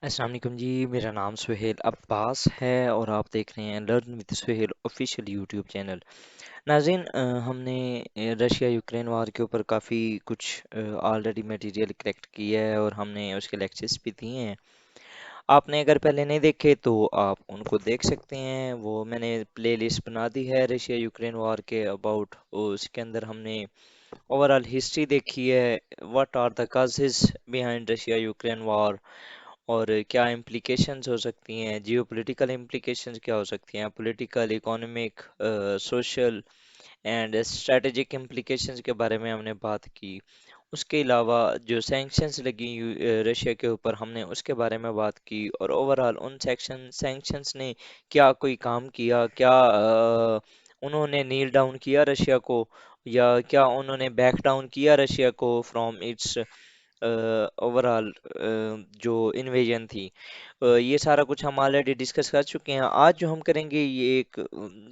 अस्सलाम वालेकुम जी। मेरा नाम सुहेल अब्बास है और आप देख रहे हैं learn with Suhail official YouTube channel. नाज़रीन, हमने रशिया यूक्रेन वार के ऊपर काफ़ी कुछ ऑलरेडी मटेरियल कलेक्ट किया है और हमने उसके लेक्चर्स भी दिए हैं। आपने अगर पहले नहीं देखे तो आप उनको देख सकते हैं। वो मैंने प्लेलिस्ट बना दी है रशिया यूक्रेन वार के अबाउट। उसके अंदर हमने ओवरऑल हिस्ट्री देखी है, what are the causes behind Russia Ukraine war, और क्या इम्प्लीकेशंस हो सकती हैं, जियोपॉलिटिकल इम्प्लीकेशंस क्या हो सकती हैं, political, economic, social and strategic implications के बारे में हमने बात की। उसके अलावा जो सैंक्शंस लगी रशिया के ऊपर, हमने उसके बारे में बात की। और ओवरऑल उन सैंक्शंस ने क्या कोई काम किया, क्या उन्होंने नील डाउन किया रशिया को, या क्या उन्होंने बैक डाउन किया रशिया को फ्रॉम इट्स ओवरऑल जो इन्वेजन थी। ये सारा कुछ हम ऑलरेडी डिस्कस कर चुके हैं। आज जो हम करेंगे ये एक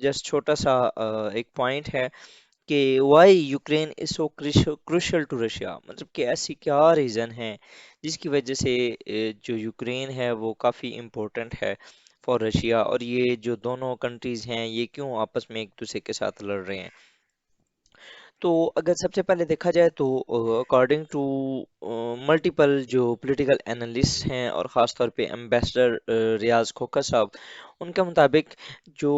जस्ट छोटा सा एक पॉइंट है कि why Ukraine is so crucial to Russia, मतलब कि ऐसी क्या रीज़न है जिसकी वजह से जो यूक्रेन है वो काफ़ी इम्पोर्टेंट है फॉर रशिया, और ये जो दोनों कंट्रीज़ हैं ये क्यों आपस में एक दूसरे के साथ लड़ रहे हैं। तो अगर सबसे पहले देखा जाए तो अकॉर्डिंग टू मल्टीपल जो पॉलिटिकल एनालिस्ट हैं और ख़ास तौर पे एम्बेसडर रियाज खोखर साहब, उनके मुताबिक जो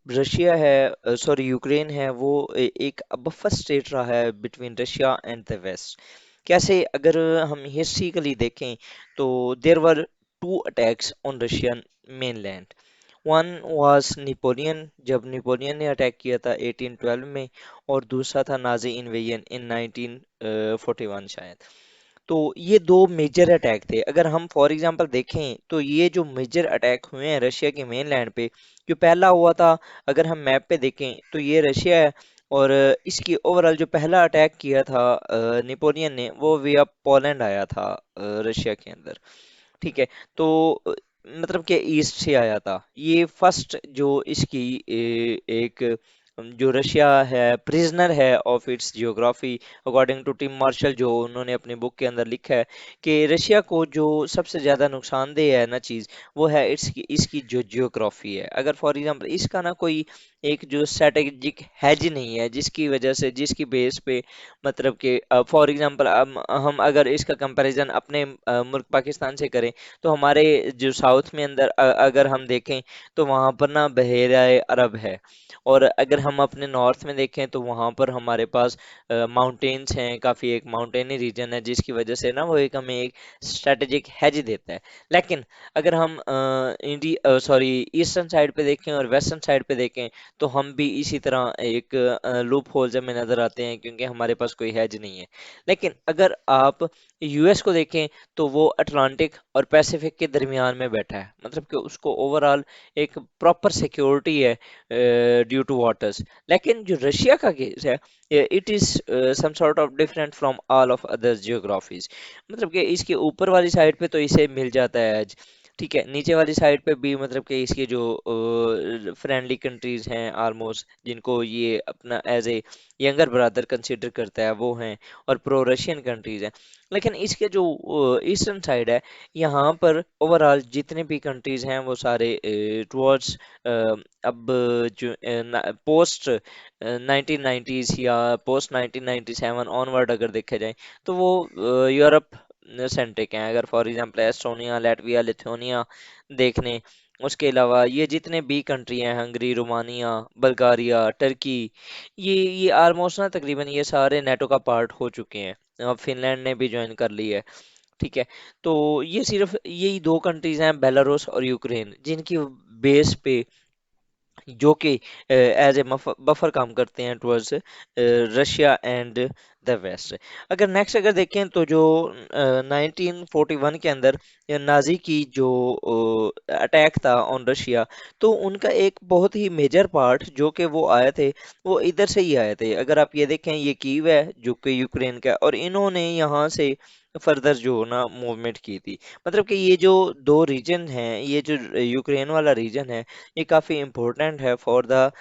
रशिया है, सॉरी यूक्रेन है, वो एक बफर स्टेट रहा है between Russia and the west. कैसे, अगर हम हिस्ट्रिकली देखें तो there were two attacks on Russian mainland. One was Napoleon, जब नेपोलियन ने अटैक किया था 1812 में, और दूसरा था नाजी इन्वेजन इन 1941 शायद। तो ये दो मेजर अटैक थे। अगर हम फॉर एग्जांपल देखें तो ये जो मेजर अटैक हुए हैं रशिया के मेन लैंड पे, जो पहला हुआ था, अगर हम मैप पे देखें तो ये रशिया है। और इसकी ओवरऑल जो पहला अटैक किया था नेपोलियन ने, वो विया पोलैंड आया था रशिया के अंदर। ठीक है। तो मतलब कि ईस्ट से आया था ये फर्स्ट जो इसकी एक जो रशिया है प्रिजनर है of its geography. According to Tim Marshall, जो उन्होंने अपनी बुक के अंदर लिखा है कि रशिया को जो सबसे ज़्यादा नुकसानदेह है ना चीज़, वो है इसकी इसकी जो जियोग्राफी है। अगर फॉर एग्जांपल इसका ना कोई एक जो स्ट्रेटेजिक हैज नहीं है जिसकी वजह से, जिसकी बेस पे, मतलब कि फॉर एग्जांपल हम अगर इसका कंपैरिजन अपने मुल्क पाकिस्तान से करें तो हमारे जो साउथ में अंदर अगर हम देखें तो वहाँ पर ना बहेरा अरब है। और अगर हम अपने नॉर्थ में देखें तो वहाँ पर हमारे पास माउंटेन्स हैं, काफ़ी एक माउंटेनी रीजन है जिसकी वजह से ना वो एक हमें एक स्ट्रेटेजिक हेज देता है। लेकिन अगर हम इंडिया सॉरी ईस्टर्न साइड पे देखें और वेस्टर्न साइड पे देखें तो हम भी इसी तरह एक लूप होल्स में नजर आते हैं क्योंकि हमारे पास कोई हेज नहीं है। लेकिन अगर आप यूएस को देखें तो वो अटलांटिक और पैसिफिक के दरमियान में बैठा है, मतलब कि उसको ओवरऑल एक प्रॉपर सिक्योरिटी है ड्यू टू वाटर्स। लेकिन जो रशिया का केस है, it is some sort of different from all of other geographies. मतलब कि इसके ऊपर वाली साइड पे तो इसे मिल जाता है आज, ठीक है, नीचे वाली साइड पे भी मतलब कि इसके जो फ्रेंडली कंट्रीज हैं ऑलमोस्ट, जिनको ये अपना as a younger brother consider करता है, वो हैं, और प्रो रशियन कंट्रीज हैं। लेकिन इसके जो ईस्टर्न साइड है, यहाँ पर ओवरऑल जितने भी कंट्रीज हैं वो सारे टुवर्ड्स अब जो पोस्ट 1990s या पोस्ट 1997 ऑनवर्ड अगर देखा जाए तो वो यूरोप सेंट्रिक हैं। अगर for example Estonia, Latvia, Lithuania देखने, उसके अलावा ये जितने भी कंट्री हैं, हंगरी, रोमानिया, बल्गारिया, टर्की, ये ऑलमोस्ट ना तकरीबन ये सारे नेटो का पार्ट हो चुके हैं। अब फिनलैंड ने भी ज्वाइन कर ली है। ठीक है। तो ये सिर्फ यही दो कंट्रीज हैं, बेलारूस और यूक्रेन, जिनकी बेस पे जो कि एज ए बफर काम करते हैं towards Russia and the west. अगर नेक्स्ट अगर देखें तो जो 1941 के अंदर नाजी की जो अटैक था ऑन रशिया, तो उनका एक बहुत ही मेजर पार्ट जो कि वो आए थे, वो इधर से ही आए थे। अगर आप ये देखें, ये कीव है जो कि यूक्रेन का है, और इन्होंने यहाँ से फर्दर जो ना मूवमेंट की थी। मतलब कि ये जो दो रीजन हैं, ये जो यूक्रेन वाला रीजन है, ये काफ़ी इम्पोर्टेंट है for the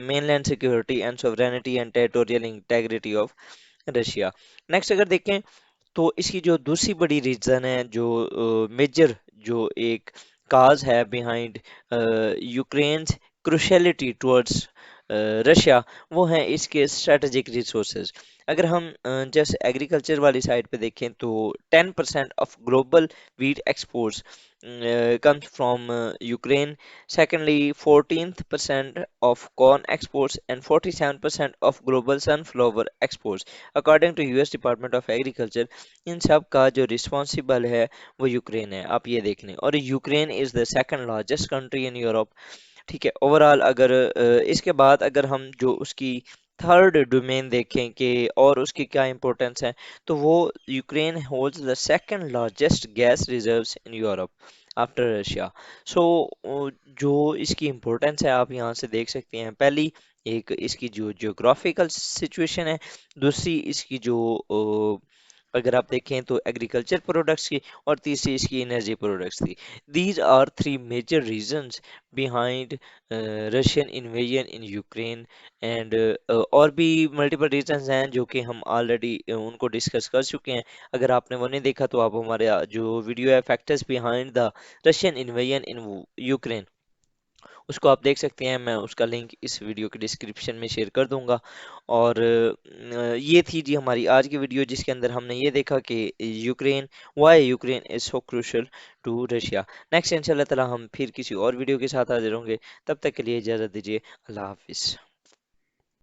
mainland security and sovereignty and territorial integrity of Russia. Next अगर देखें तो इसकी जो दूसरी बड़ी रीज़न है, जो मेजर जो एक काज है बिहाइंड यूक्रेन्स क्रुशलिटी टुवर्ड्स रशिया, वो है इसके स्ट्रेटेजिक रिसोर्सेज। अगर हम जैसे एग्रीकल्चर वाली साइड पे देखें तो 10% of global wheat exports comes from Ukraine. Secondly, 14th% of corn exports and 47% of global sunflower exports. According to US Department of Agriculture, इन सब का जो रिस्पॉन्सिबल है वो यूक्रेन है। आप ये देख लें, और Ukraine is the second largest country in Europe. ठीक है, ओवरऑल अगर इसके बाद अगर हम जो उसकी थर्ड डोमेन देखें कि और उसकी क्या इंपॉर्टेंस है, तो वो Ukraine holds the second largest gas reserves in Europe after Russia. So जो इसकी इंपॉर्टेंस है आप यहाँ से देख सकते हैं। पहली, एक इसकी जो जियोग्राफिकल सिचुएशन है, दूसरी इसकी जो अगर आप देखें तो एग्रीकल्चर प्रोडक्ट्स की, और तीसरी इसकी एनर्जी प्रोडक्ट्स की। These are three major reasons behind Russian invasion in Ukraine. And और भी मल्टीपल रीजंस हैं जो कि हम ऑलरेडी उनको डिस्कस कर चुके हैं। अगर आपने वो नहीं देखा तो आप हमारे जो वीडियो है factors behind the Russian invasion in Ukraine, उसको आप देख सकते हैं। मैं उसका लिंक इस वीडियो के डिस्क्रिप्शन में शेयर कर दूंगा। और ये थी जी हमारी आज की वीडियो, जिसके अंदर हमने ये देखा कि Ukraine, why Ukraine is so crucial to Russia. Next इंशाल्लाह ताला हम फिर किसी और वीडियो के साथ हाजिर होंगे। तब तक के लिए इजाज़त दीजिए। अल्लाह हाफिज़।